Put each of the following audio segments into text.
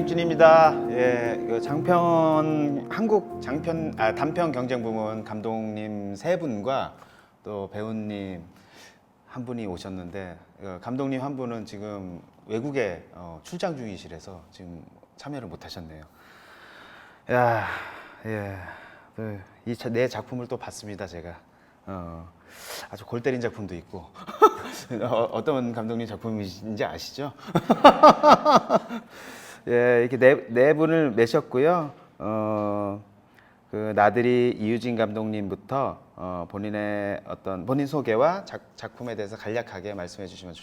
김준입니다. 예, 이거 장편 한국 단편 경쟁 부문 감독님 세 분과 또 배우님 한 분이 오셨는데 감독님 한 분은 지금 외국에 출장 중이시라서 지금 참여를 못 하셨네요. 야, 예, 내 작품을 또 봤습니다 제가. 아주 골 때린 작품도 있고 어떤 감독님 작품인지 아시죠? 예, 이렇게 네 분을 매셨고요. 그 나들이 이유진 감독님부터 본인의 본인 소개와 작품에 대해서 간략하게 말씀해 주시면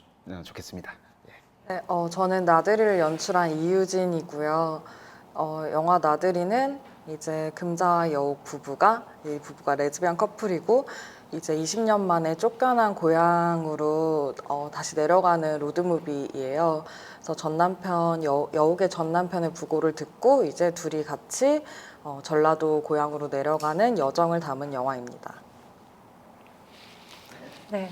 좋겠습니다. 예. 네, 저는 나들이를 연출한 이유진이고요. 영화 나들이는 이제 금자와 여옥 부부가 이 부부가 레즈비언 커플이고 이제 20년 만에 쫓겨난 고향으로 다시 내려가는 로드무비예요. 그래서 전 남편 여옥의 전 남편의 부고를 듣고 이제 둘이 같이 전라도 고향으로 내려가는 여정을 담은 영화입니다. 네,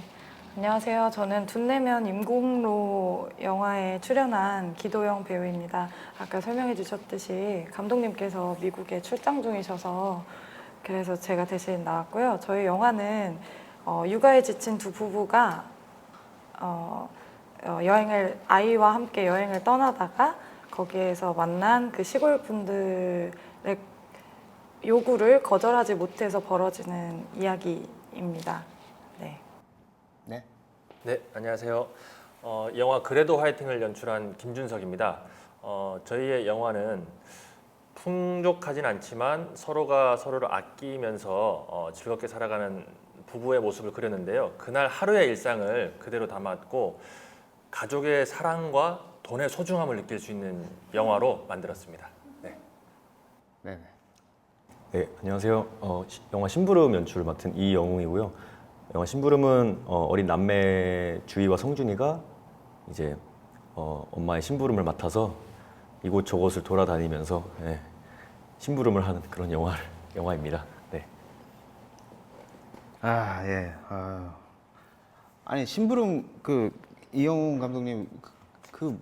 안녕하세요. 저는 둔내면 임공로 영화에 출연한 기도영 배우입니다. 아까 설명해 주셨듯이 감독님께서 미국에 출장 중이셔서 그래서 제가 대신 나왔고요. 저희 영화는 육아에 지친 두 부부가 아이와 함께 여행을 떠나다가 거기에서 만난 그 시골 분들의 요구를 거절하지 못해서 벌어지는 이야기입니다. 네. 네. 네, 안녕하세요. 영화 그래도 화이팅을 연출한 김준석입니다. 저희의 영화는 풍족하진 않지만 서로가 서로를 아끼면서 즐겁게 살아가는 부부의 모습을 그렸는데요. 그날 하루의 일상을 그대로 담았고 가족의 사랑과 돈의 소중함을 느낄 수 있는 영화로 만들었습니다. 네. 네. 네, 안녕하세요. 영화 심부름 연출 맡은 이영웅이고요. 영화 심부름은 어린 남매 주희와 성준이가 이제 엄마의 심부름을 맡아서 이곳저곳을 돌아다니면서 심부름을 하는 그런 영화입니다. 네. 아, 예. 아니 심부름 이영웅 감독님 그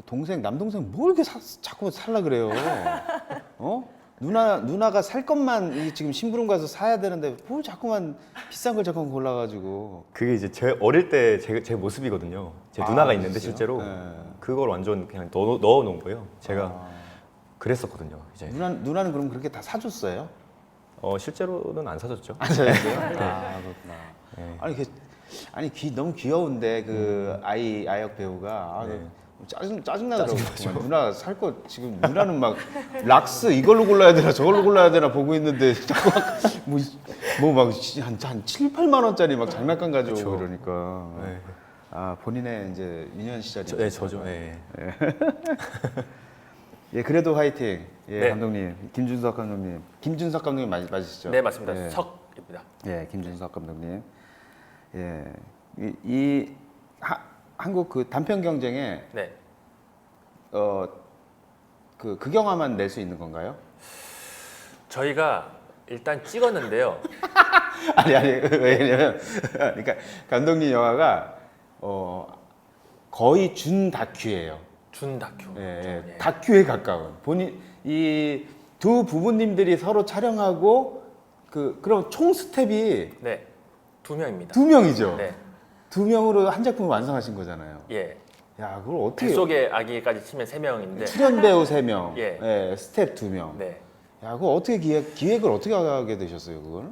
동생 남동생 뭘 이렇게 자꾸 살라 그래요? 누나가 살 것만 지금 심부름 가서 사야 되는데 뭘 자꾸만 비싼 걸 자꾸 골라가지고. 그게 이제 제 어릴 때 제 모습이거든요. 제 누나가 있는데 진짜요? 실제로 네. 그걸 완전 그냥 넣어 놓은 거예요. 제가 그랬었거든요. 이제 누나는 그럼 그렇게 다 사줬어요? 실제로는 안 사줬죠. 아, 그렇구나. 네. 아니 너무 귀여운데 아역 배우가 네. 짜증나더라고요. 누나 살 거 지금 누나는 막 락스 이걸로 골라야 되나 저걸로 골라야 되나 보고 있는데 자꾸 뭐막한 7, 8만 원짜리 막 장난감 가지고 그쵸. 그러니까. 네. 아, 본인의 이제 유년 시절이. 네, 저죠. 네. 예, 그래도 화이팅. 예, 네. 감독님. 김준석 감독님. 김준석 감독님 맞으시죠? 네, 맞습니다. 예. 석입니다. 예, 김준석 감독님. 예, 한국 그 단편 경쟁에 네. 극영화만 낼 수 있는 건가요? 저희가 일단 찍었는데요. 아니 왜냐면 그러니까 감독님 영화가 거의 준 다큐예요. 준 다큐. 예, 다큐에 가까운 이 두 부부님들이 서로 촬영하고 그럼 총 스텝이 네, 2명입니다. 2명이죠. 네, 2명으로 한 작품을 완성하신 거잖아요. 예. 야, 그걸 어떻게 뱃속의 아기까지 치면 3명인데. 출연 배우 3명, 예. 예, 스텝 2명. 네. 야, 그거 어떻게 기획을 어떻게 하게 되셨어요, 그걸?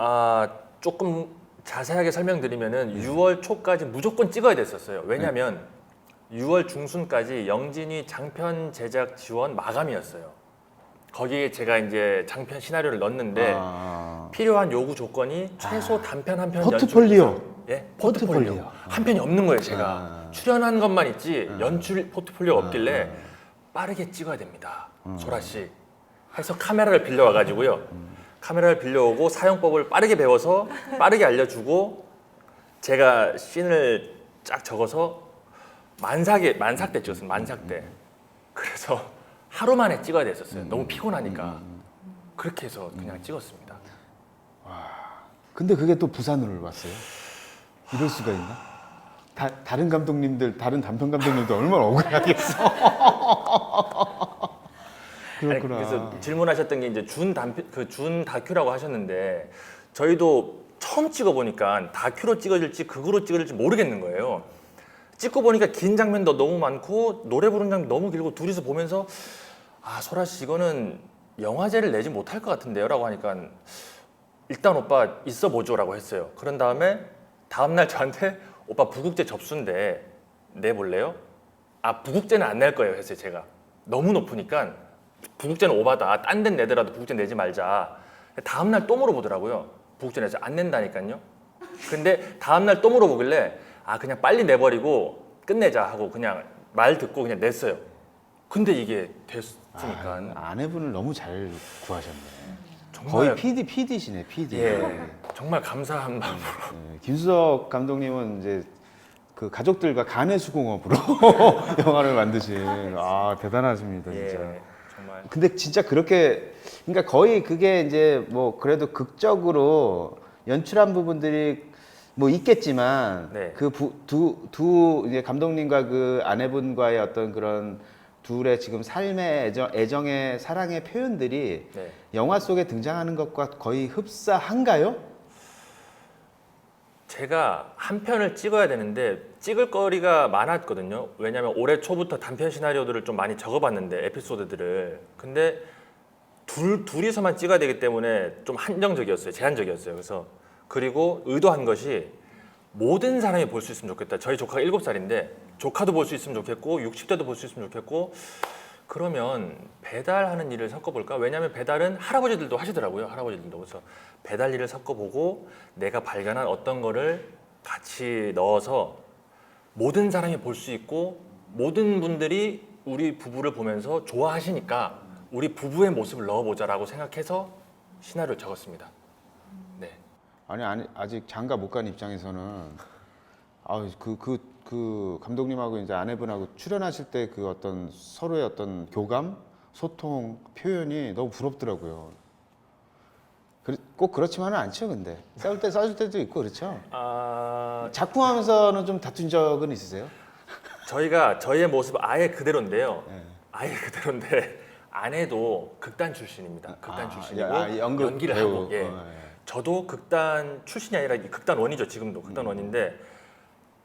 조금 자세하게 설명드리면은 6월 초까지 무조건 찍어야 됐었어요. 왜냐면 6월 중순까지 영진이 장편 제작 지원 마감이었어요. 거기에 제가 이제 장편 시나리오를 넣었는데 필요한 요구 조건이 최소 단편 한 편 포트폴리오. 예, 포트폴리오. 한 편이 없는 거예요, 제가. 출연한 것만 있지 연출 포트폴리오가 없길래 빠르게 찍어야 됩니다. 소라 씨. 해서 카메라를 빌려와 가지고요. 카메라를 빌려오고 사용법을 빠르게 배워서 빠르게 알려주고 제가 씬을 쫙 적어서 만삭 때 찍었어요. 만삭 때. 그래서 하루 만에 찍어야 됐었어요. 너무 피곤하니까. 그렇게 해서 그냥 찍었습니다. 근데 그게 또 부산으로 왔어요? 이럴 수가 있나? 다른 감독님들, 다른 단편 감독님들 얼마나 억울하겠어. 그렇구나. 그래서 질문하셨던 게 이제 준 다큐라고 하셨는데 저희도 처음 찍어보니까 다큐로 찍어질지 극으로 찍어질지 모르겠는 거예요. 찍고 보니까 긴 장면도 너무 많고 노래 부르는 장면 너무 길고 둘이서 보면서 아 소라 씨 이거는 영화제를 내지 못할 것 같은데요라고 하니까 일단 오빠 있어 보죠라고 했어요. 그런 다음에 다음 날 저한테 오빠 부국제 접수인데 내볼래요? 아 부국제는 안 낼 거예요 했어요. 제가 너무 높으니까 부국제는 오바다. 딴 데는 내더라도 부국제 내지 말자. 다음 날 또 물어보더라고요. 부국제 내자 안 낸다니까요. 근데 다음 날 또 물어보길래 아 그냥 빨리 내버리고 끝내자 하고 그냥 말 듣고 그냥 냈어요. 근데 이게 됐으니까 아내분을 너무 잘 구하셨네. 정말 거의 PD시네, PD. 예 정말 감사한 마음으로 김수석 감독님은 이제 그 가족들과 간의 수공업으로 영화를 만드신 아 대단하십니다 진짜. 예 정말 근데 진짜 그렇게 그러니까 거의 그게 이제 뭐 그래도 극적으로 연출한 부분들이 뭐 있겠지만 네. 그 두 이제 감독님과 그 아내분과의 어떤 그런 둘의 지금 삶의 애정의 사랑의 표현들이 네. 영화 속에 등장하는 것과 거의 흡사한가요? 제가 한 편을 찍어야 되는데 찍을 거리가 많았거든요. 왜냐하면 올해 초부터 단편 시나리오들을 좀 많이 적어봤는데 에피소드들을. 근데 둘이서만 찍어야 되기 때문에 좀 한정적이었어요. 제한적이었어요. 그래서 그리고 의도한 것이 모든 사람이 볼 수 있으면 좋겠다. 저희 조카가 7살인데 조카도 볼 수 있으면 좋겠고 60대도 볼 수 있으면 좋겠고 그러면 배달하는 일을 섞어볼까? 왜냐하면 배달은 할아버지들도 하시더라고요. 할아버지들도. 그래서 배달 일을 섞어보고 내가 발견한 어떤 거를 같이 넣어서 모든 사람이 볼 수 있고 모든 분들이 우리 부부를 보면서 좋아하시니까 우리 부부의 모습을 넣어보자라고 생각해서 시나리오를 적었습니다. 네. 아니 아직 장가 못 간 입장에서는 그 감독님하고 이제 아내분하고 출연하실 때 그 어떤 서로의 어떤 교감, 소통, 표현이 너무 부럽더라고요. 꼭 그렇지만은 않죠, 근데 싸울 때 싸울 때도 있고 그렇죠. 작품하면서는 좀 다툰 적은 있으세요? 저희가 저희의 모습 아예 그대로인데요. 네. 아예 그대로인데 아내도 극단 출신입니다. 극단 출신이고 연극 연기를 배우. 하고 예. 저도 극단 출신이 아니라 극단 원이죠. 지금도 극단 원인데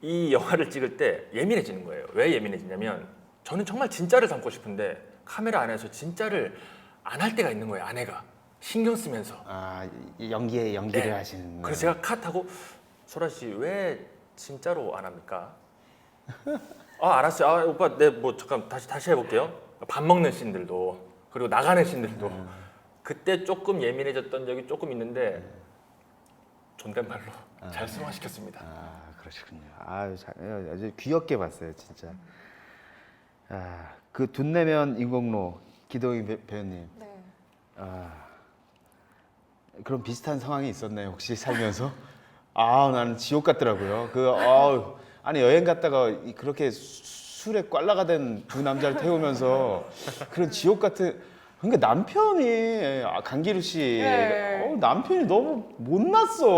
이 영화를 찍을 때 예민해지는 거예요. 왜 예민해지냐면 저는 정말 진짜를 담고 싶은데 카메라 안에서 진짜를 안 할 때가 있는 거예요. 아내가 신경 쓰면서. 연기를 네. 하시는. 그래서 제가 컷하고 소라 씨 왜 진짜로 안 합니까? 알았어요. 오빠 네 뭐 잠깐 다시 해볼게요. 밥 먹는 씬들도 그리고 나가는 씬들도 그때 조금 예민해졌던 적이 조금 있는데 존댓말로 잘 승화시켰습니다. 그러시군요. 아주 귀엽게 봤어요, 진짜. 그 둔내면 인공로 기동희 배우님. 네. 그런 비슷한 상황이 있었나요, 혹시 살면서? 나는 지옥 같더라고요. 아니 여행 갔다가 그렇게 술에 꽐라가 된 두 남자를 태우면서 그런 지옥 같은. 그러니까 남편이 강기루 씨 네. 남편이 너무 못났어.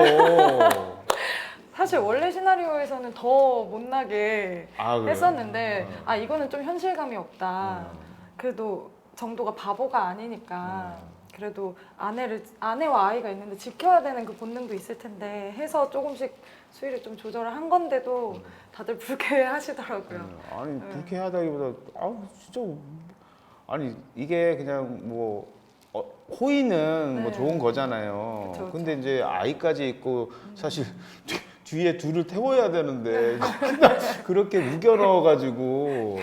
사실 원래 시나리오에서는 더 못나게 그래요? 했었는데 이거는 좀 현실감이 없다. 그래도 정도가 바보가 아니니까 그래도 아내와 아이가 있는데 지켜야 되는 그 본능도 있을 텐데 해서 조금씩 수위를 좀 조절을 한 건데도 다들 불쾌해하시더라고요. 아니 불쾌하다기보다 진짜 아니 이게 그냥 뭐 호의는 뭐 네. 좋은 거잖아요. 그쵸. 근데 이제 아이까지 있고 사실 뒤에 둘을 태워야 되는데 거기다 그렇게 우겨 넣어가지고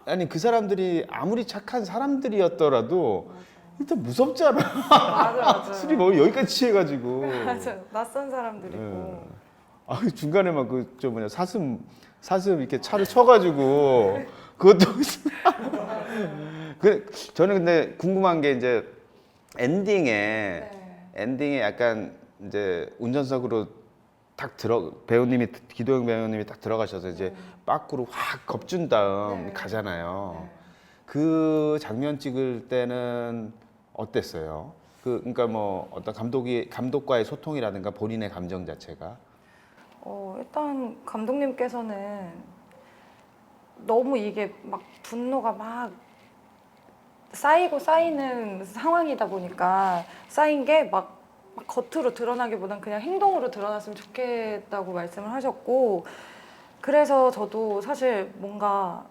아니 그 사람들이 아무리 착한 사람들이었더라도 일단 무섭잖아. 맞아. 술이 뭐 여기까지 취해가지고. 맞아. 낯선 사람들이고. 중간에 막 사슴 이렇게 차를 쳐가지고 그것도 저는 근데 궁금한 게 이제 엔딩에 약간 이제 운전석으로 기도영 배우님이 딱 들어가셔서 이제 빠꾸로 확 겁준 다음 가잖아요. 그 장면 찍을 때는 어땠어요? 그러니까 뭐 어떤 감독과의 소통이라든가 본인의 감정 자체가. 일단 감독님께서는 너무 이게 막 분노가 막 쌓이고 쌓이는 상황이다 보니까 쌓인 게 막 겉으로 드러나기보단 그냥 행동으로 드러났으면 좋겠다고 말씀을 하셨고, 그래서 저도 사실 뭔가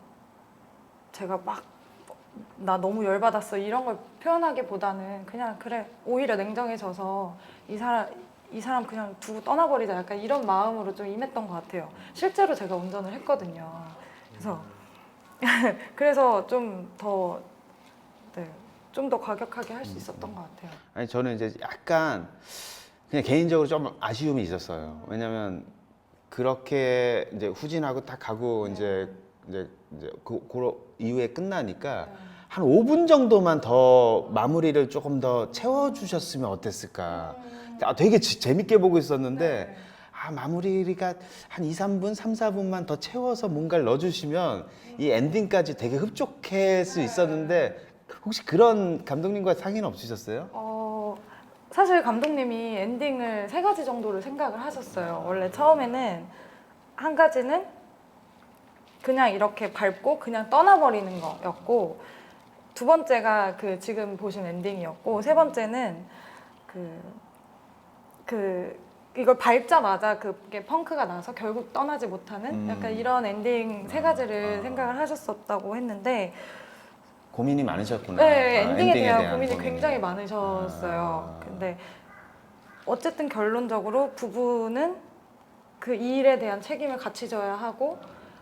제가 막 나 너무 열받았어 이런 걸 표현하기보다는 그냥 그래 오히려 냉정해져서 이 사람 그냥 두고 떠나버리자 약간 이런 마음으로 좀 임했던 것 같아요. 실제로 제가 운전을 했거든요. 그래서 좀 더 좀 더 과격하게 할 수 있었던 것 같아요. 아니 저는 이제 약간 그냥 개인적으로 좀 아쉬움이 있었어요. 왜냐면 그렇게 이제 후진하고 딱 가고 이제 그 이후에 끝나니까 한 5분 정도만 더 마무리를 조금 더 채워주셨으면 어땠을까. 되게 재밌게 보고 있었는데 마무리가 한 2, 3분, 3, 4분만 더 채워서 뭔가를 넣어주시면 이 엔딩까지 되게 흡족할 수 있었는데 혹시 그런 감독님과 상의는 없으셨어요? 사실 감독님이 엔딩을 3가지 정도를 생각을 하셨어요. 원래 처음에는 한 가지는 그냥 이렇게 밟고 그냥 떠나버리는 거였고, 두 번째가 그 지금 보신 엔딩이었고, 세 번째는 이걸 밟자마자 그게 펑크가 나서 결국 떠나지 못하는 약간 이런 엔딩 3가지를 생각을 하셨었다고 했는데, 고민이 많으셨구나. 네, 엔딩에 대한 고민이 고민이 굉장히 많으셨어요. 근데 어쨌든 결론적으로 부부는 그 일에 대한 책임을 같이 져야 하고,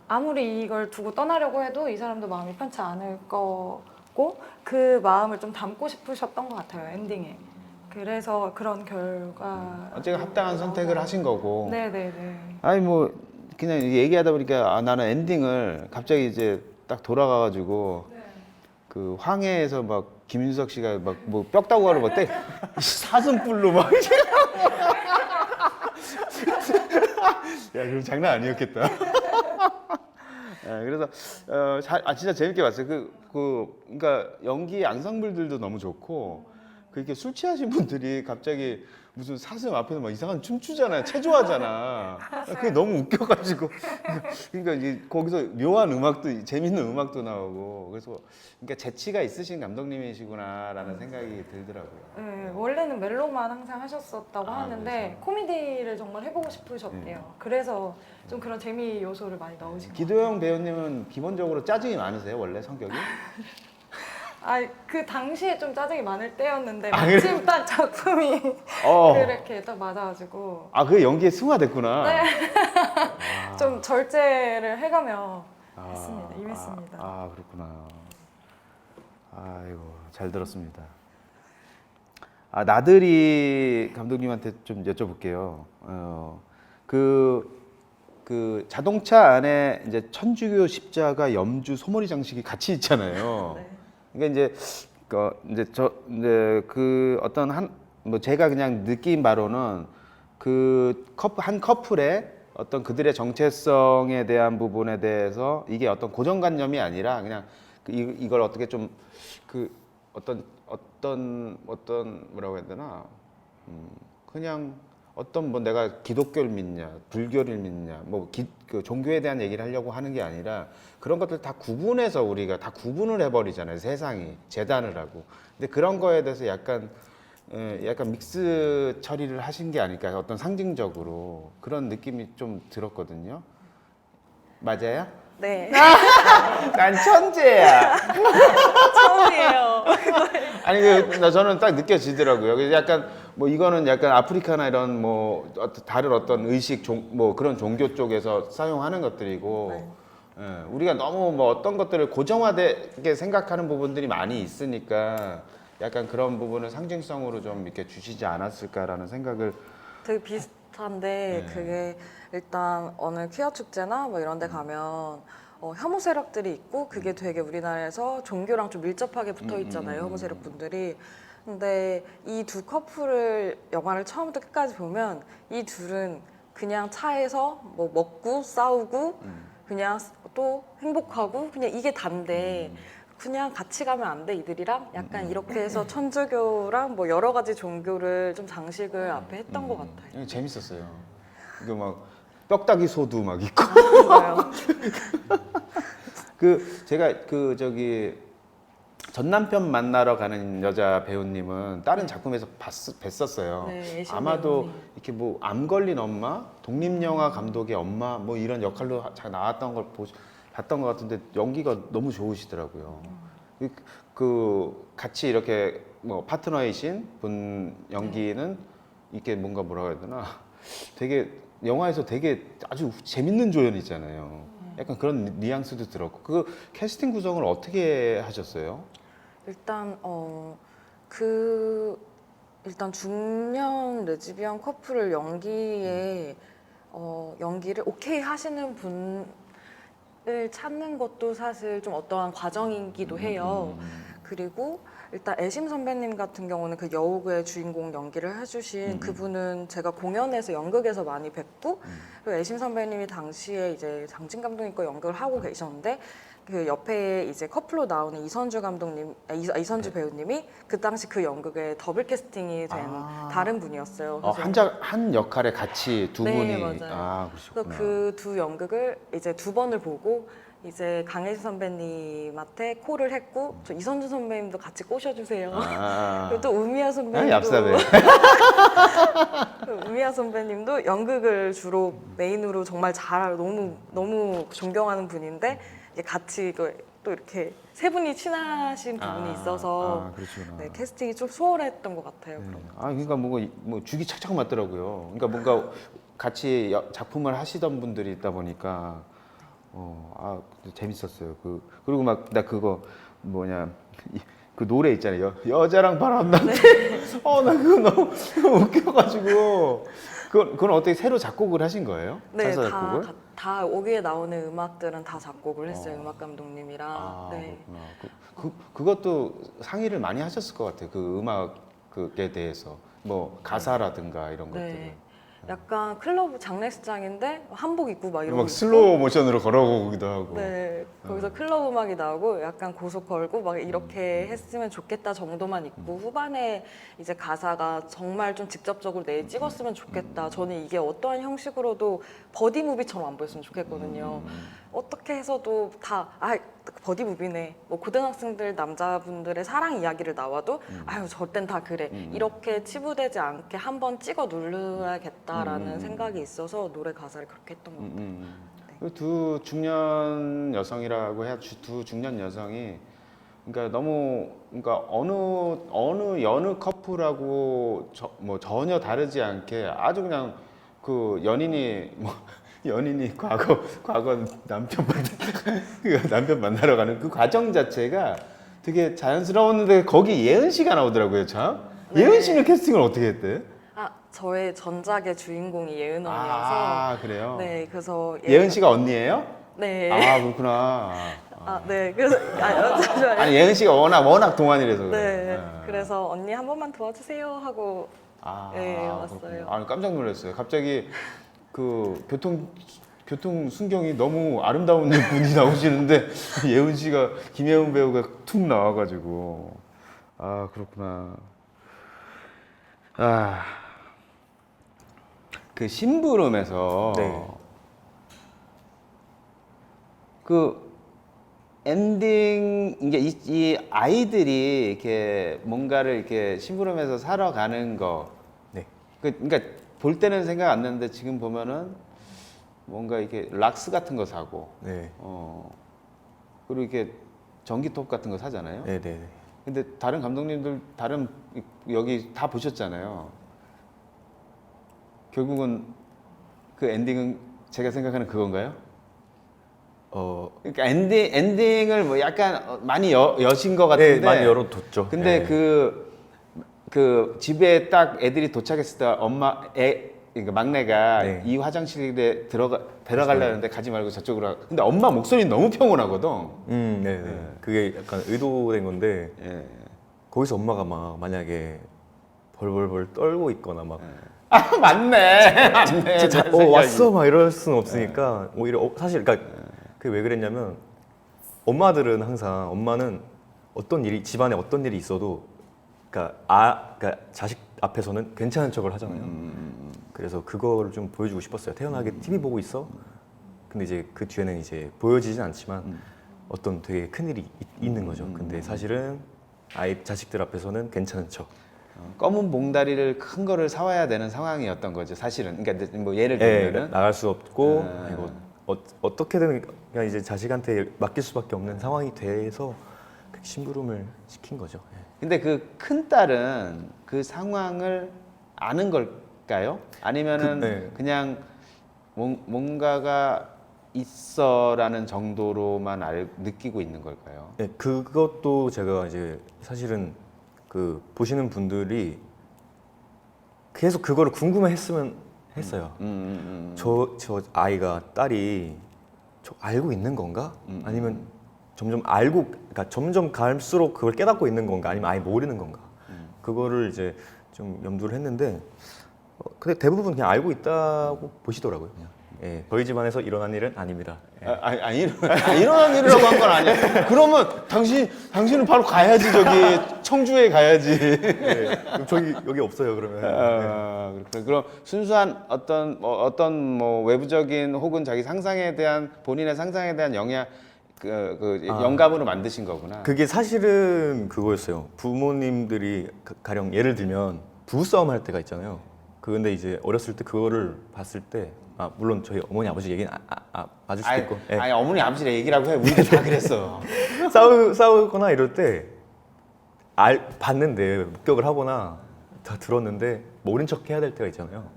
아무리 이걸 두고 떠나려고 해도 이 사람도 마음이 편치 않을 거고, 그 마음을 좀 담고 싶으셨던 것 같아요, 엔딩에. 그래서 그런 결과. 어쨌든 합당한 선택을 하신 거고. 네네네. 아니 뭐 그냥 얘기하다 보니까 나는 엔딩을 갑자기 이제 딱 돌아가가지고 그 황해에서 막 김윤석 씨가 막 뭐 뼈다구를 막 사슴뿔로 막 야, 그럼 장난 아니었겠다. 그래서 진짜 재밌게 봤어요. 그러니까 연기 양상들도 너무 좋고, 그렇게 술 취하신 분들이 갑자기 무슨 사슴 앞에서 막 이상한 춤추잖아요. 체조하잖아. 그게 너무 웃겨가지고. 그러니까 이제 거기서 묘한 음악도, 재밌는 음악도 나오고, 그래서 그러니까 재치가 있으신 감독님이시구나라는 생각이 들더라고요. 네, 원래는 멜로만 항상 하셨었다고 하는데 그래서? 코미디를 정말 해보고 싶으셨대요. 그래서 좀 그런 재미 요소를 많이 넣으신 것 같아요. 기도영 배우님은 기본적으로 짜증이 많으세요, 원래 성격이? 그 당시에 좀 짜증이 많을 때였는데 그래? 마침 딱 작품이 그렇게 딱 맞아가지고 그게 연기에 승화됐구나. 네. 좀 절제를 해가며 했습니다. 임했습니다. 그렇구나. 아이고, 잘 들었습니다. 나들이 감독님한테 좀 여쭤볼게요. 그 자동차 안에 이제 천주교 십자가, 염주, 소머리 장식이 같이 있잖아요. 네. 그러니까 이제 그 어떤 뭐 제가 그냥 느낀 바로는 한 커플의 어떤 그들의 정체성에 대한 부분에 대해서 이게 어떤 고정관념이 아니라 그냥 이걸 어떻게 좀 어떤 뭐라고 해야 되나, 그냥 어떤 뭐 내가 기독교를 믿냐 불교를 믿냐 그 종교에 대한 얘기를 하려고 하는 게 아니라 그런 것들 다 구분해서 우리가 다 구분을 해버리잖아요. 세상이 재단을 하고. 근데 그런 거에 대해서 약간 믹스 처리를 하신 게 아닐까, 어떤 상징적으로 그런 느낌이 좀 들었거든요. 맞아요? 네. 난 천재야. 처음이에요. 아니 저는 딱 느껴지더라고요. 그래서 약간 뭐 이거는 약간 아프리카나 이런 뭐 다른 어떤 의식 뭐 그런 종교 쪽에서 사용하는 것들이고, 우리가 너무 뭐 어떤 것들을 고정화되게 생각하는 부분들이 많이 있으니까 약간 그런 부분을 상징성으로 좀 이렇게 주시지 않았을까라는 생각을. 되게 비슷한데 그게 일단 어느 퀴어 축제나 뭐 이런 데 가면 혐오 세력들이 있고 그게 되게 우리나라에서 종교랑 좀 밀접하게 붙어 있잖아요. 혐오 세력 분들이. 근데 이 두 커플을 영화를 처음부터 끝까지 보면 이 둘은 그냥 차에서 뭐 먹고 싸우고 그냥 또 행복하고 그냥 이게 단데 그냥 같이 가면 안 돼 이들이랑 약간 이렇게 해서 천주교랑 뭐 여러 가지 종교를 좀 장식을 앞에 했던 것 같아요. 재밌었어요. 이거 막 뼈다귀 소도 막 있고. 맞아요. 제가 전 남편 만나러 가는 여자 배우님은 다른 작품에서 뵀었어요. 네, 애신 아마도 배우님. 이렇게 뭐 암 걸린 엄마, 독립영화 감독의 엄마 뭐 이런 역할로 잘 나왔던 걸 봤던 것 같은데 연기가 너무 좋으시더라고요. 그 같이 이렇게 뭐 파트너이신 분 연기는 이게 뭔가 뭐라고 해야 되나 되게 영화에서 되게 아주 재밌는 조연이잖아요. 약간 그런 뉘앙스도 들었고 그 캐스팅 구성을 어떻게 하셨어요? 일단 일단 중년 레즈비언 커플을 연기를 오케이 하시는 분을 찾는 것도 사실 좀 어떠한 과정이기도 해요. 그리고 일단 애심 선배님 같은 경우는 그 여우의 주인공 연기를 해주신 그분은 제가 공연에서 연극에서 많이 뵙고 그리고 애심 선배님이 당시에 이제 장진 감독님 거 연극을 하고 계셨는데 그 옆에 이제 커플로 나오는 이선주 배우님이 그 당시 그 연극에 더블 캐스팅이 된 다른 분이었어요. 그래서 한 역할에 같이 두 네, 분이 맞아요. 그러셨구나. 그래서 그 두 연극을 이제 두 번을 보고 이제 강혜수 선배님한테 콜을 했고 저 이선주 선배님도 같이 꼬셔주세요. 그리고 또 우미야 선배님도 얍삽해. 우미야 선배님도 연극을 주로 메인으로 정말 너무 존경하는 분인데 이제 같이 또 이렇게 세 분이 친하신 부분이 있어서 그렇구나. 네, 캐스팅이 좀 수월했던 것 같아요. 그런 거. 그러니까 뭐 죽이 착착 맞더라고요. 그러니까 뭔가 같이 작품을 하시던 분들이 있다 보니까 재밌었어요. 그리고 막 나 그거 뭐냐 그 노래 있잖아요. 여자랑 바람 난데. 나 그거 너무 웃겨가지고. 그건 어떻게 새로 작곡을 하신 거예요? 네, 찬사 작곡을? 다 여기에 나오는 음악들은 다 작곡을 했어요. 음악 감독님이랑. 네. 그렇구나. 그것도 상의를 많이 하셨을 것 같아요. 그 음악에 대해서 뭐 가사라든가 이런 것들. 네. 약간 클럽 장례식장인데 한복 입고 막 이러고 막 있고. 슬로우 모션으로 걸어오기도 하고. 네, 거기서 클럽 음악이 나오고 약간 고속 걸고 막 이렇게 했으면 좋겠다 정도만 있고 후반에 이제 가사가 정말 좀 직접적으로 찍었으면 좋겠다. 저는 이게 어떠한 형식으로도 버디 무비처럼 안 보였으면 좋겠거든요. 어떻게 해서도 다 버디 무비네. 뭐 고등학생들 남자분들의 사랑 이야기를 나와도 아유 저땐 다 그래. 이렇게 치부되지 않게 한번 찍어 누르야겠다라는 생각이 있어서 노래 가사를 그렇게 했던 것 같아요. 두 중년 여성이라고 해야 두 중년 여성이 그러니까 너무 그러니까 어느 여느 커플하고 뭐 전혀 다르지 않게 아주 그냥 그 연인이 과거 남편 만나러 가는 그 과정 자체가 되게 자연스러웠는데 거기 예은 씨가 나오더라고요, 참. 네. 예은 씨는 캐스팅을 어떻게 했대? 저의 전작의 주인공이 예은 언니여서 그래요? 네, 그래서 예은 씨가 언니예요? 네. 그렇구나. 네. 그래서 잠시만요. 아니 예은 씨가 워낙 동안이라서 그래. 네. 그래서 언니 한 번만 도와주세요 하고 네, 왔어요. 깜짝 놀랐어요. 갑자기 그 교통 순경이 너무 아름다운 분이 나오시는데 예은 씨가 김예은 배우가 툭 나와가지고 그렇구나. 그 심부름에서 네. 그 엔딩 이제 이 아이들이 이렇게 뭔가를 이렇게 심부름해서 사러 가는 거. 네. 그러니까 볼 때는 생각 안 나는데 지금 보면은 뭔가 이렇게 락스 같은 거 사고, 네. 그리고 이렇게 전기톱 같은 거 사잖아요. 네, 네. 근데 다른 감독님들 여기 다 보셨잖아요. 결국은 그 엔딩은 제가 생각하는 그건가요? 그러니까 엔딩을 뭐 약간 많이 여신 것 같은데. 네, 많이 열어뒀죠. 근데 네. 그 집에 딱 애들이 도착했을 때 그러니까 막내가 네. 이 화장실에 데려가려는데 가지 말고 저쪽으로 근데 엄마 목소리는 너무 평온하거든. 네, 네. 그게 약간 의도된 건데 예. 거기서 엄마가 막 만약에 벌벌벌 떨고 있거나 막 맞네. 왔어 막 이럴 수는 없으니까 오히려 사실 그러니까 그게 왜 그랬냐면 엄마는 어떤 일이 집안에 어떤 일이 있어도 그러니까 자식 앞에서는 괜찮은 척을 하잖아요. 그래서 그거를 좀 보여주고 싶었어요. 태연하게 TV 보고 있어. 근데 이제 그 뒤에는 이제 보여지진 않지만 어떤 되게 큰일이 있는 거죠. 근데 사실은 아이 자식들 앞에서는 괜찮은 척. 검은 봉다리를 큰 거를 사와야 되는 상황이었던 거죠, 사실은. 그러니까 뭐 예를 예, 들면은 나갈 수 없고 아. 이거 어떻게든 그냥 이제 자식한테 맡길 수밖에 없는 상황이 돼서 그 심부름을 시킨 거죠. 예. 근데 그 큰 딸은 그 상황을 아는 걸까요? 아니면은 네. 그냥 뭔가가 있어라는 정도로만 느끼고 있는 걸까요? 예, 그것도 제가 이제 사실은 그 보시는 분들이 계속 그거를 궁금해했으면 했어요. 저 아이가 딸이 저 알고 있는 건가? 아니면 점점 그러니까 점점 갈수록 그걸 깨닫고 있는 건가? 아니면 아예 모르는 건가? 그거를 이제 좀 염두를 했는데 근데 대부분 그냥 알고 있다고 보시더라고요. 그냥. 예, 저희 집안에서 일어난 일은 아닙니다. 예. 일어난 일이라고 한 건 아니야. 그러면 당신은 바로 가야지, 저기 청주에 가야지. 예, 그럼 저희 여기 없어요 그러면. 그렇구나. 그럼 순수한 어떤 뭐 외부적인 혹은 자기 상상에 대한 본인의 상상에 대한 영감으로 만드신 거구나. 그게 사실은 그거였어요. 부모님들이 가령 예를 들면 부부싸움 할 때가 있잖아요. 근데 이제 어렸을 때 그거를 봤을 때 물론 저희 어머니 아버지 얘기는 맞을 수도 있고 예. 아니 어머니 아버지의 얘기라고 해. 우리도 다 그랬어. 싸우거나 이럴 때 봤는데 목격을 하거나 다 들었는데 모른 척 해야 될 때가 있잖아요.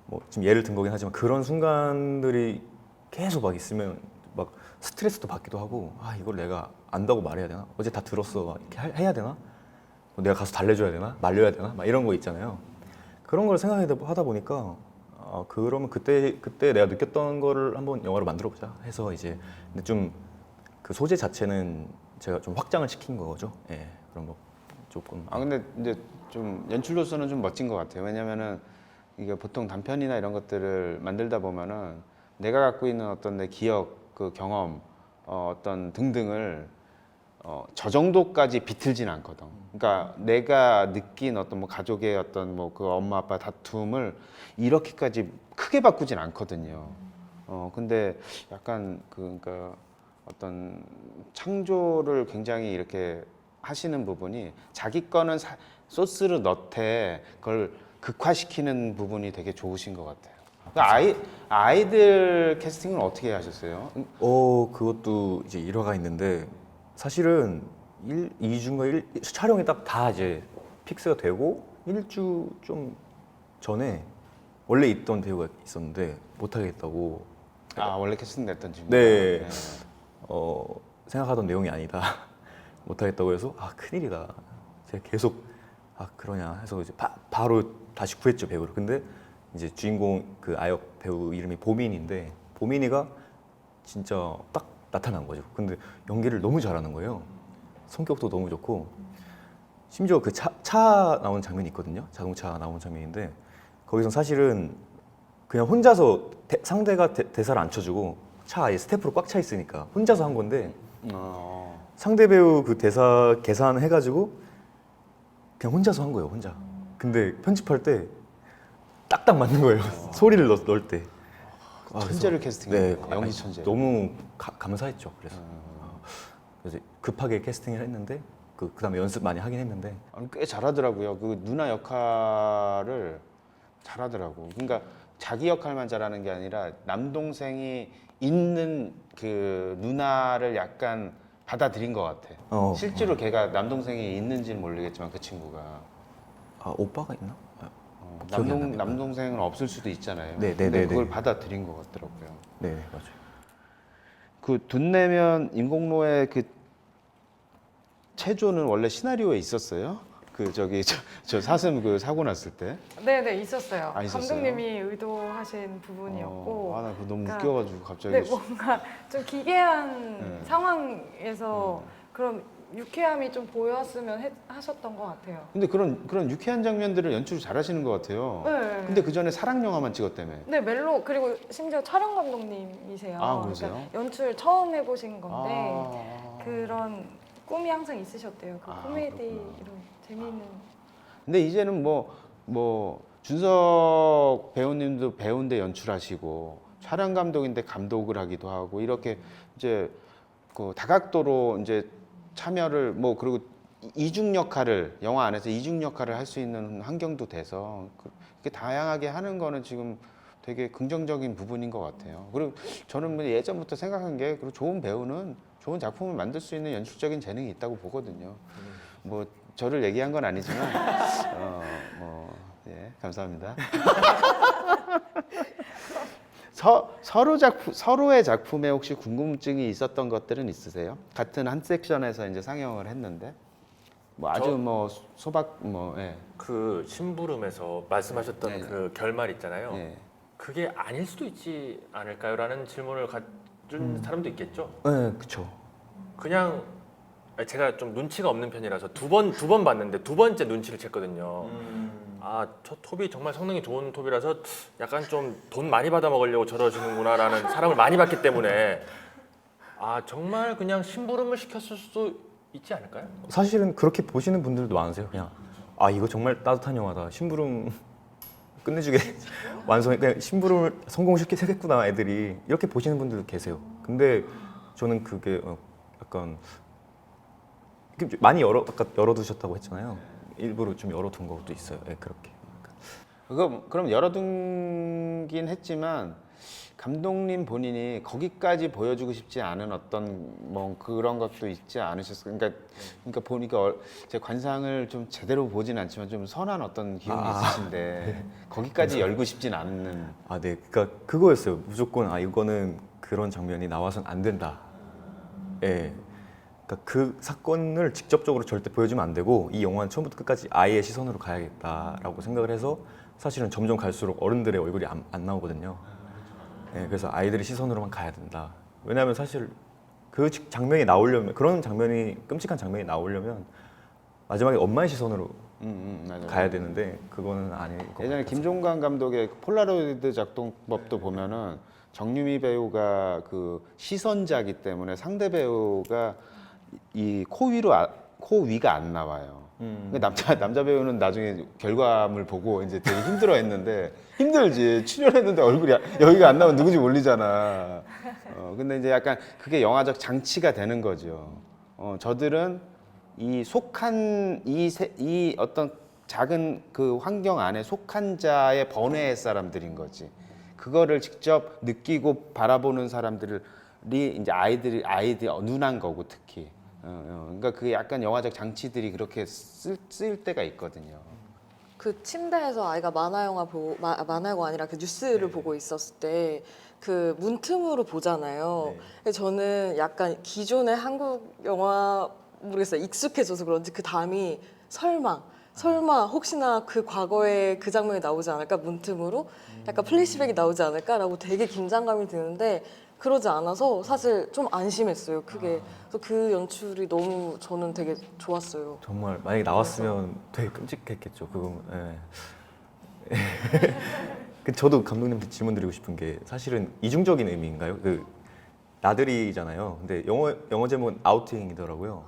뭐 지금 예를 든 거긴 하지만 그런 순간들이 계속 막 있으면 막 스트레스도 받기도 하고 이걸 내가 안다고 말해야 되나? 어제 다 들었어. 이렇게 해야 되나? 뭐 내가 가서 달래줘야 되나? 말려야 되나? 막 이런 거 있잖아요. 그런 걸 생각하다 보니까 그러면 그때 내가 느꼈던 거를 한번 영화로 만들어 보자 해서 이제 근데 좀 그 소재 자체는 제가 좀 확장을 시킨 거죠. 예, 그런 거 조금. 근데 이제 좀 연출로서는 좀 멋진 것 같아요. 왜냐면은 이게 보통 단편이나 이런 것들을 만들다 보면은 내가 갖고 있는 어떤 내 기억, 그 경험, 어떤 등등을 저 정도까지 비틀진 않거든. 그러니까 내가 느낀 어떤 뭐 가족의 어떤 뭐 그 엄마 아빠 다툼을 이렇게까지 크게 바꾸진 않거든요. 근데 약간 그러니까 어떤 창조를 굉장히 이렇게 하시는 부분이 자기 거는 소스를 넣되 그걸 극화시키는 부분이 되게 좋으신 것 같아요. 그러니까 아이들 캐스팅은 어떻게 하셨어요? 그것도 이제 일화가 있는데 사실은 2주인가 촬영이 딱 다 이제 픽스가 되고 1주 좀 전에 원래 있던 배우가 있었는데 못 하겠다고. 원래 캐스팅 됐던 친구가. 네. 생각하던 내용이 아니다. 못 하겠다고 해서 큰일이다. 제가 계속 그러냐 해서 이제 바로 다시 구했죠, 배우를. 근데 이제 주인공 그 아역 배우 이름이 보민인데 보민이가 진짜 딱 나타난 거죠. 근데 연기를 너무 잘하는 거예요. 성격도 너무 좋고 심지어 그 차 나온 장면이 있거든요. 자동차 나온 장면인데 거기서 사실은 그냥 혼자서 상대가 대사를 안 쳐주고 차 아예 스태프로 꽉 차 있으니까 혼자서 한 건데 상대 배우 그 대사 계산해가지고 그냥 혼자서 한 거예요, 혼자. 근데 편집할 때 딱딱 맞는 거예요. 소리를 넣을 때. 천재를 캐스팅했네요. 네, 연기 천재. 너무 감사했죠. 그래서 급하게 캐스팅을 했는데 그다음에 연습 많이 하긴 했는데 꽤 잘하더라고요. 그 누나 역할을 잘하더라고. 그러니까 자기 역할만 잘하는 게 아니라 남동생이 있는 그 누나를 약간 받아들인 것 같아. 실제로 걔가 남동생이 있는지는 모르겠지만 그 친구가 오빠가 있나? 남동생은 없을 수도 있잖아요. 네, 근데 네, 그걸 네. 받아들인 것 같더라고요. 네, 맞아요. 그 둔내면 임공로의 그 체조는 원래 시나리오에 있었어요? 그 저 사슴 그 사고 났을 때. 네네 있었어요. 있었어요? 감독님이 의도하신 부분이었고. 나 그거 너무 그러니까 웃겨가지고 갑자기. 네, 뭔가 좀 기괴한 네. 상황에서 그런 유쾌함이 좀 보였으면 하셨던 것 같아요. 근데 그런 유쾌한 장면들을 연출을 잘하시는 것 같아요. 네. 근데 그 전에 사랑 영화만 찍었다며. 네, 그리고 심지어 촬영 감독님이세요. 그러세요? 그러니까 연출 처음 해보신 건데 아. 그런 꿈이 항상 있으셨대요. 그 코미디 그렇구나. 이런 재미있는. 근데 이제는 뭐 준석 배우님도 배우인데 연출하시고 촬영 감독인데 감독을 하기도 하고 이렇게 이제 그 다각도로 이제 참여를 뭐 그리고 이중 역할을 영화 안에서 이중 역할을 할 수 있는 환경도 돼서 그렇게 다양하게 하는 거는 지금 되게 긍정적인 부분인 것 같아요. 그리고 저는 뭐 예전부터 생각한 게 그리고 좋은 배우는 좋은 작품을 만들 수 있는 연출적인 재능이 있다고 보거든요. 뭐 저를 얘기한 건 아니지만 예, 감사합니다. 서로의 작품에 혹시 궁금증이 있었던 것들은 있으세요? 같은 한 섹션에서 이제 상영을 했는데 뭐 아주 뭐 소박 뭐 예. 그 심부름에서 말씀하셨던 네. 그 결말 있잖아요. 예. 그게 아닐 수도 있지 않을까요?라는 질문을 가진 사람도 있겠죠. 네, 그쵸. 그냥 제가 좀 눈치가 없는 편이라서 두 번 봤는데 두 번째 눈치를 챘거든요. 아, 저 톱이 정말 성능이 좋은 톱이라서 약간 좀 돈 많이 받아 먹으려고 저러시는구나라는 사람을 많이 봤기 때문에 아, 정말 그냥 심부름을 시켰을 수도 있지 않을까요? 사실은 그렇게 보시는 분들도 많으세요. 그냥 아 이거 정말 따뜻한 영화다. 심부름 끝내주게 완성. 그냥 심부름을 성공시키겠구나 애들이 이렇게 보시는 분들도 계세요. 근데 저는 그게 약간 많이 아까 열어두셨다고 했잖아요. 일부러 좀 열어둔 것도 있어요. 네, 그렇게. 그럼 열어둔긴 했지만 감독님 본인이 거기까지 보여주고 싶지 않은 어떤 뭐 그런 것도 있지 않으셨어요? 그러니까 보니까 제 관상을 좀 제대로 보진 않지만 좀 선한 어떤 기운이 있으신데 거기까지 열고 싶진 않는. 아, 네. 그러니까 그거였어요. 무조건 이거는 그런 장면이 나와선 안 된다. 예. 그러니까 그 사건을 직접적으로 절대 보여주면 안 되고 이 영화는 처음부터 끝까지 아이의 시선으로 가야겠다라고 생각을 해서 사실은 점점 갈수록 어른들의 얼굴이 안 나오거든요. 예, 그래서 아이들의 시선으로만 가야 된다. 왜냐하면 사실 그 장면이 나오려면 그런 장면이 끔찍한 장면이 나오려면 마지막에 엄마의 시선으로 맞아요. 가야 되는데 그거는 아닐 것 예전에 같아서. 김종관 감독의 폴라로이드 작동법도 보면은 정유미 배우가 그 시선자기 때문에 상대 배우가 이 코 위가 안 나와요. 그러니까 남자 배우는 나중에 결과물 보고 이제 되게 힘들어했는데 힘들지. 출연했는데 얼굴이 여기가 안 나오면 누군지 모르잖아. 근데 이제 약간 그게 영화적 장치가 되는 거죠. 저들은 이 속한 이 어떤 작은 그 환경 안에 속한 자의 번외의 사람들인 거지. 그거를 직접 느끼고 바라보는 사람들이 이제 아이들 눈한 거고 특히. 그러니까 그게 약간 영화적 장치들이 그렇게 쓰일 때가 있거든요. 그 침대에서 아이가 만화영화 아니라 그 뉴스를 보고 있었을 때 그 문틈으로 보잖아요. 근데 저는 약간 기존의 한국 영화 모르겠어요. 익숙해져서 그런지 그 다음이 설마 혹시나 그 과거에 그 장면이 나오지 않을까 문틈으로 약간 플래시백이 나오지 않을까라고 되게 긴장감이 드는데 그러지 않아서 사실 좀 안심했어요. 그게 그래서 그 연출이 너무 저는 되게 좋았어요. 정말 만약에 나왔으면 되게 끔찍했겠죠. 그거. 예. 저도 감독님한테 질문 드리고 싶은 게 사실은 이중적인 의미인가요? 그 나들이잖아요. 근데 영어 제목은 아우팅이더라고요.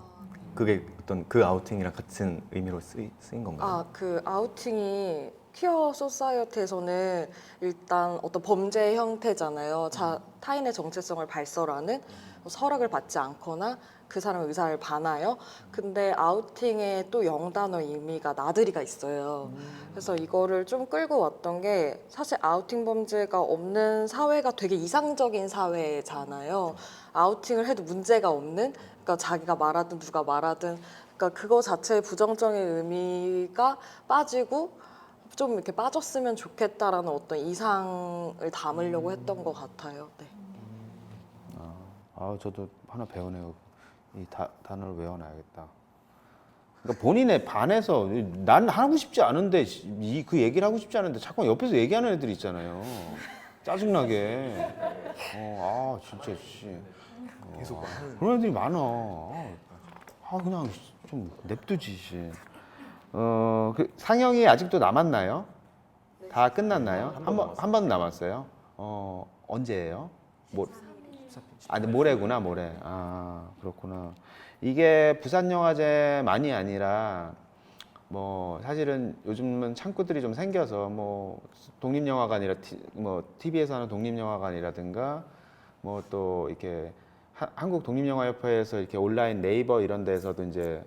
그게 어떤 그 아우팅이랑 같은 의미로 쓰인 건가요? 그 아우팅이 퀴어 소사이어티에서는 일단 어떤 범죄 형태잖아요. 타인의 정체성을 발설하는 허락을 받지 않거나 그 사람의 의사를 반하여. 근데 아우팅에 또 영단어 의미가 나들이가 있어요. 그래서 이거를 좀 끌고 왔던 게 사실 아우팅 범죄가 없는 사회가 되게 이상적인 사회잖아요. 아우팅을 해도 문제가 없는, 그러니까 자기가 말하든 누가 말하든, 그러니까 그거 자체의 부정적인 의미가 빠지고 좀 이렇게 빠졌으면 좋겠다라는 어떤 이상을 담으려고 했던 것 같아요. 네. 저도 하나 배우네요. 이 단어를 외워놔야겠다. 그러니까 본인에 반해서 난 하고 싶지 않은데 그 얘기를 하고 싶지 않은데 자꾸 옆에서 얘기하는 애들이 있잖아요. 짜증나게. 진짜 씨. 계속 그런 애들이 많아. 그냥 좀 냅두지 씨. 그 상영이 아직도 남았나요? 다 끝났나요? 한 번 남았어요. 언제예요? 모레구나, 모레. 그렇구나. 이게 부산영화제만이 아니라 뭐 사실은 요즘은 창구들이 좀 생겨서 뭐 독립영화관이라 TV에서 하는 독립영화관이라든가 뭐 또 이렇게 한국 독립영화협회에서 이렇게 온라인 네이버 이런 데서도 이제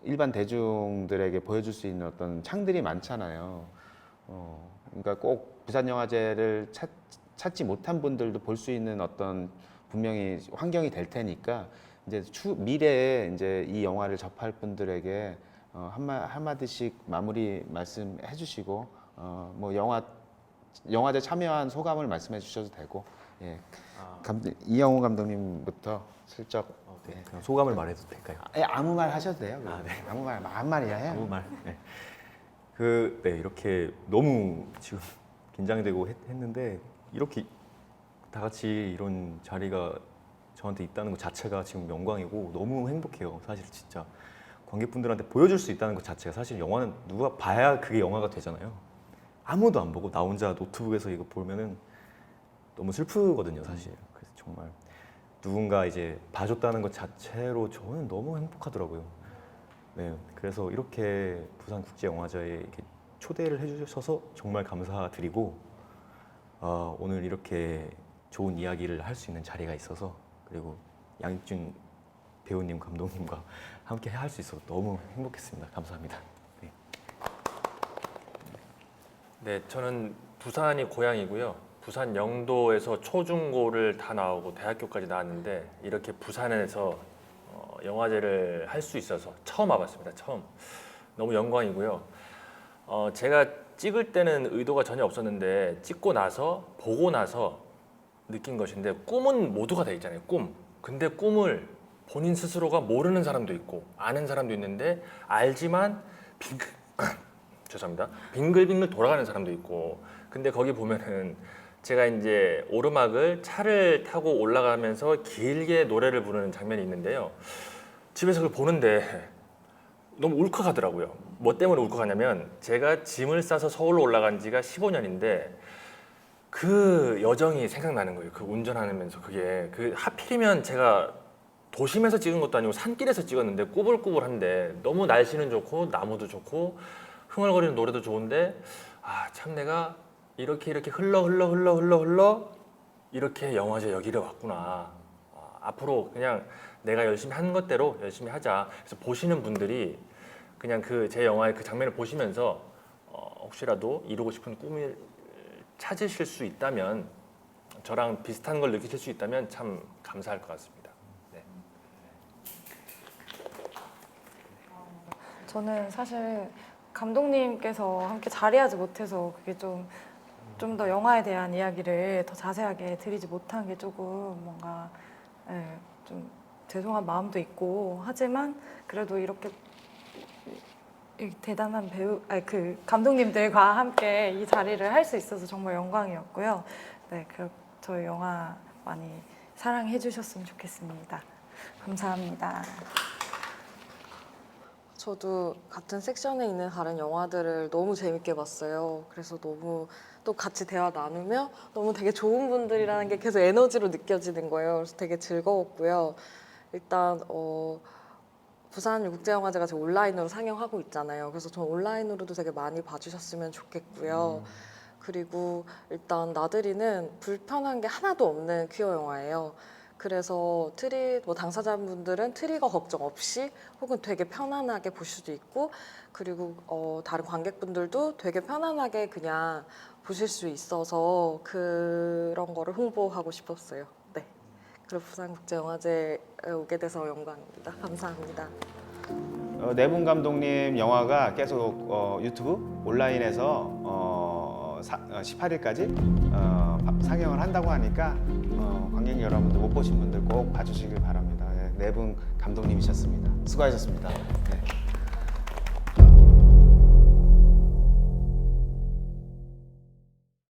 일반 대중들에게 보여줄 수 있는 어떤 창들이 많잖아요. 그러니까 꼭 부산영화제를 찾지 못한 분들도 볼 수 있는 어떤 분명히 환경이 될 테니까 이제 미래에 이제 이 영화를 접할 분들에게 한마디씩 마무리 말씀해 주시고 뭐 영화제 참여한 소감을 말씀해 주셔도 되고 예. 이영호 감독님부터 슬쩍 네, 그냥 소감을 말해도 될까요? 예, 아무 말 하셔도 돼요. 네. 아무 말 한 말이야 해요. 아무 말. 네. 네, 이렇게 너무 지금 긴장되고 했는데 이렇게 다 같이 이런 자리가 저한테 있다는 것 자체가 지금 영광이고 너무 행복해요. 사실 진짜 관객분들한테 보여줄 수 있다는 것 자체가 사실 영화는 누가 봐야 그게 영화가 되잖아요. 아무도 안 보고 나 혼자 노트북에서 이거 보면은 너무 슬프거든요, 사실. 그래서 정말 누군가 이제 봐줬다는 것 자체로 저는 너무 행복하더라고요. 네, 그래서 이렇게 부산국제영화제에 이렇게 초대를 해주셔서 정말 감사드리고 오늘 이렇게 좋은 이야기를 할 수 있는 자리가 있어서 그리고 양익준 배우님, 감독님과 함께 할 수 있어서 너무 행복했습니다. 감사합니다. 네. 네, 저는 부산이 고향이고요. 부산 영도에서 초중고를 다 나오고 대학교까지 나왔는데 이렇게 부산에서 영화제를 할 수 있어서 처음 와봤습니다. 처음. 너무 영광이고요. 제가 찍을 때는 의도가 전혀 없었는데 찍고 나서 보고 나서 느낀 것인데 꿈은 모두가 다 있잖아요. 꿈. 근데 꿈을 본인 스스로가 모르는 사람도 있고 아는 사람도 있는데 알지만 죄송합니다. 빙글빙글 돌아가는 사람도 있고 근데 거기 보면은 제가 이제 오르막을 차를 타고 올라가면서 길게 노래를 부르는 장면이 있는데요. 집에서 그걸 보는데 너무 울컥하더라고요. 뭐 때문에 울컥하냐면 제가 짐을 싸서 서울로 올라간 지가 15년인데 그 여정이 생각나는 거예요. 그 운전하면서 그게 하필이면 제가 도심에서 찍은 것도 아니고 산길에서 찍었는데 꾸불꾸불한데 너무 날씨는 좋고 나무도 좋고 흥얼거리는 노래도 좋은데 참 내가 이렇게 흘러 이렇게 영화제 여기를 왔구나. 앞으로 그냥 내가 열심히 한 것대로 열심히 하자. 그래서 보시는 분들이 그냥 제 영화의 그 장면을 보시면서 혹시라도 이루고 싶은 꿈을 찾으실 수 있다면 저랑 비슷한 걸 느끼실 수 있다면 참 감사할 것 같습니다. 네. 저는 사실 감독님께서 함께 자리하지 못해서 그게 좀 더 영화에 대한 이야기를 더 자세하게 드리지 못한 게 조금 뭔가 좀 죄송한 마음도 있고 하지만 그래도 이렇게 대단한 감독님들과 함께 이 자리를 할 수 있어서 정말 영광이었고요. 네, 저희 영화 많이 사랑해 주셨으면 좋겠습니다. 감사합니다. 저도 같은 섹션에 있는 다른 영화들을 너무 재밌게 봤어요. 그래서 너무 또 같이 대화 나누며 너무 되게 좋은 분들이라는 게 계속 에너지로 느껴지는 거예요. 그래서 되게 즐거웠고요. 일단 부산 국제영화제가 지금 온라인으로 상영하고 있잖아요. 그래서 전 온라인으로도 되게 많이 봐주셨으면 좋겠고요. 그리고 일단 나들이는 불편한 게 하나도 없는 퀴어 영화예요. 그래서 당사자분들은 트리거 걱정 없이 혹은 되게 편안하게 보실 수도 있고 그리고 다른 관객분들도 되게 편안하게 그냥 보실 수 있어서 그런 거를 홍보하고 싶었어요. 네. 그리고 부산국제영화제에 오게 돼서 영광입니다. 감사합니다. 내분 감독님 영화가 계속 유튜브 온라인에서 18일까지 상영을 한다고 하니까 관객 여러분들 못 보신 분들 꼭 봐주시길 바랍니다. 내분 감독님이셨습니다. 수고하셨습니다. 네.